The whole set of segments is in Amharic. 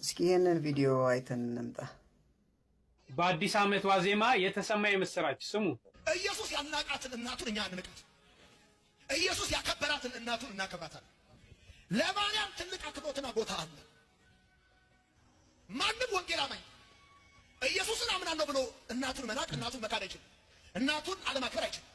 እስኪ ይሄንን ቪዲዮ አይተን እንምጣ። በአዲስ ዓመት ዋዜማ የተሰማ የምስራች ስሙ። ኢየሱስ ያናቃትን እናቱን እኛ እንንቃት። ኢየሱስ ያከበራትን እናቱን እናከብራታለን። ለማርያም ትልቅ አክብሮትና ቦታ አለ። ማንም ወንጌል አማኝ ኢየሱስን አምናለሁ ብሎ እናቱን መናቅ፣ እናቱን መካድ አይችልም። እናቱን አለማክበር አይችልም።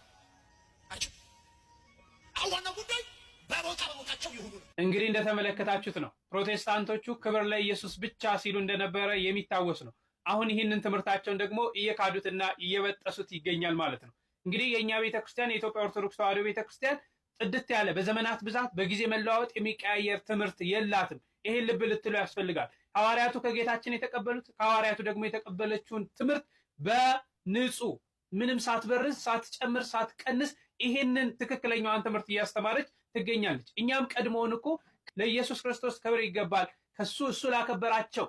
ዋናው ጉዳይ በቦታቸው ይሁኑ። እንግዲህ እንደተመለከታችሁት ነው ፕሮቴስታንቶቹ ክብር ለኢየሱስ ብቻ ሲሉ እንደነበረ የሚታወስ ነው። አሁን ይህንን ትምህርታቸውን ደግሞ እየካዱትና እየበጠሱት ይገኛል ማለት ነው። እንግዲህ የእኛ ቤተክርስቲያን የኢትዮጵያ ኦርቶዶክስ ተዋሕዶ ቤተክርስቲያን ጽድት ያለ በዘመናት ብዛት በጊዜ መለዋወጥ የሚቀያየር ትምህርት የላትም። ይሄን ልብ ልትሉ ያስፈልጋል። ሐዋርያቱ ከጌታችን የተቀበሉት ከሐዋርያቱ ደግሞ የተቀበለችውን ትምህርት በንጹህ ምንም ሳትበርዝ ሳትጨምር ሳትቀንስ ይሄንን ትክክለኛዋን ትምህርት እያስተማረች ትገኛለች። እኛም ቀድሞውን እኮ ለኢየሱስ ክርስቶስ ክብር ይገባል፣ እሱ ላከበራቸው፣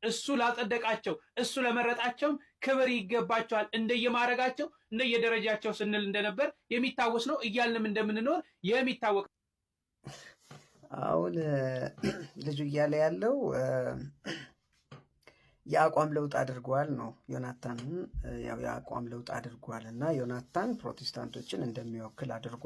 እሱ ላጸደቃቸው፣ እሱ ለመረጣቸውም ክብር ይገባቸዋል እንደየማረጋቸው እንደየደረጃቸው ስንል እንደነበር የሚታወስ ነው። እያልንም እንደምንኖር የሚታወቅ አሁን ልጁ እያለ ያለው የአቋም ለውጥ አድርጓል ነው። ዮናታን ያው የአቋም ለውጥ አድርጓል እና ዮናታን ፕሮቴስታንቶችን እንደሚወክል አድርጎ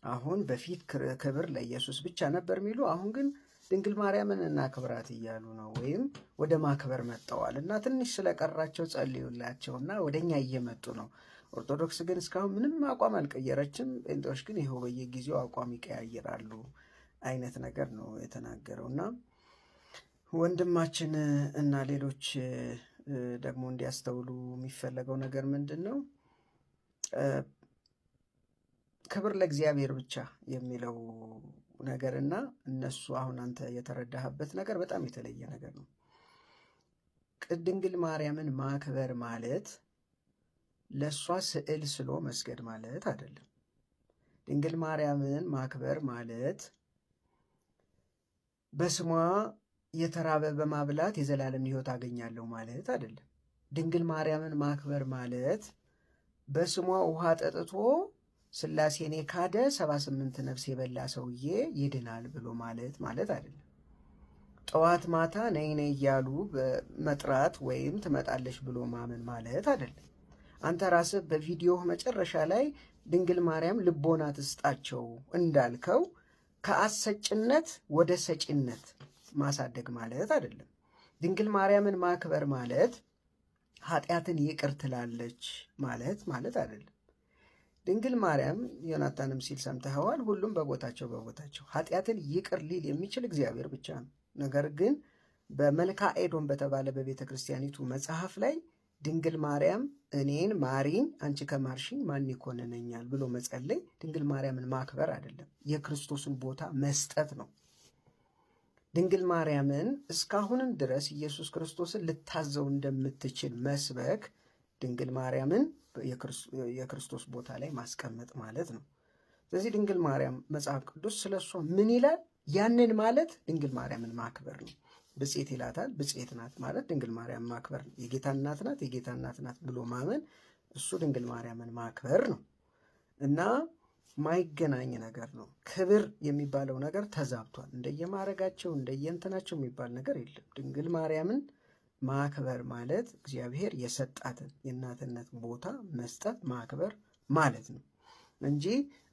አሁን በፊት ክብር ለኢየሱስ ብቻ ነበር የሚሉ አሁን ግን ድንግል ማርያምን እናክብራት እያሉ ነው፣ ወይም ወደ ማክበር መጥተዋል እና ትንሽ ስለቀራቸው ጸልዩላቸው እና ወደኛ እየመጡ ነው። ኦርቶዶክስ ግን እስካሁን ምንም አቋም አልቀየረችም። ጴንጤዎች ግን ይኸው በየጊዜው አቋም ይቀያየራሉ አይነት ነገር ነው የተናገረው እና ወንድማችን እና ሌሎች ደግሞ እንዲያስተውሉ የሚፈለገው ነገር ምንድን ነው? ክብር ለእግዚአብሔር ብቻ የሚለው ነገር እና እነሱ አሁን አንተ የተረዳህበት ነገር በጣም የተለየ ነገር ነው። ድንግል ማርያምን ማክበር ማለት ለእሷ ስዕል ስሎ መስገድ ማለት አይደለም። ድንግል ማርያምን ማክበር ማለት በስሟ የተራበ በማብላት የዘላለም ሕይወት አገኛለሁ ማለት አይደለም። ድንግል ማርያምን ማክበር ማለት በስሟ ውሃ ጠጥቶ ሥላሴን የካደ 78 ነፍስ የበላ ሰውዬ ይድናል ብሎ ማለት አይደለም። ጠዋት ማታ ነይ ነይ እያሉ መጥራት ወይም ትመጣለች ብሎ ማመን ማለት አይደለም። አንተ ራስህ በቪዲዮ መጨረሻ ላይ ድንግል ማርያም ልቦና ትስጣቸው እንዳልከው ከአሰጭነት ወደ ሰጪነት ማሳደግ ማለት አይደለም። ድንግል ማርያምን ማክበር ማለት ኃጢአትን ይቅር ትላለች ማለት አይደለም። ድንግል ማርያም ዮናታንም ሲል ሰምተኸዋል። ሁሉም በቦታቸው ኃጢአትን ይቅር ሊል የሚችል እግዚአብሔር ብቻ ነው። ነገር ግን በመልካ ኤዶም በተባለ በቤተ ክርስቲያኒቱ መጽሐፍ ላይ ድንግል ማርያም እኔን ማሪኝ አንቺ ከማርሽኝ ማን ይኮንነኛል ብሎ መጸለይ ድንግል ማርያምን ማክበር አይደለም፣ የክርስቶስን ቦታ መስጠት ነው። ድንግል ማርያምን እስካሁንም ድረስ ኢየሱስ ክርስቶስን ልታዘው እንደምትችል መስበክ ድንግል ማርያምን የክርስቶስ ቦታ ላይ ማስቀመጥ ማለት ነው። ስለዚህ ድንግል ማርያም መጽሐፍ ቅዱስ ስለሷ ምን ይላል? ያንን ማለት ድንግል ማርያምን ማክበር ነው። ብፅዕት ይላታል። ብፅዕት ናት ማለት ድንግል ማርያም ማክበር ነው። የጌታ እናት ናት፣ የጌታ እናት ናት ብሎ ማመን እሱ ድንግል ማርያምን ማክበር ነው እና ማይገናኝ ነገር ነው። ክብር የሚባለው ነገር ተዛብቷል። እንደየማረጋቸው እንደየእንትናቸው የሚባል ነገር የለም። ድንግል ማርያምን ማክበር ማለት እግዚአብሔር የሰጣትን የእናትነት ቦታ መስጠት ማክበር ማለት ነው እንጂ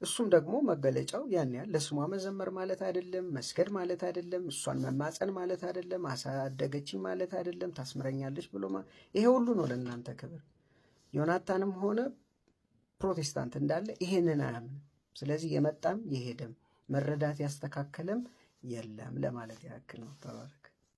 እሱም ደግሞ መገለጫው ያን ያህል ለስሟ መዘመር ማለት አይደለም፣ መስገድ ማለት አይደለም፣ እሷን መማፀን ማለት አይደለም፣ አሳደገችኝ ማለት አይደለም፣ ታስምረኛለች ብሎ ይሄ ሁሉ ነው ለእናንተ ክብር። ዮናታንም ሆነ ፕሮቴስታንት እንዳለ ይሄንን አያምንም። ስለዚህ የመጣም የሄደም መረዳት ያስተካከለም የለም ለማለት ያክል ነው። ተባረክ።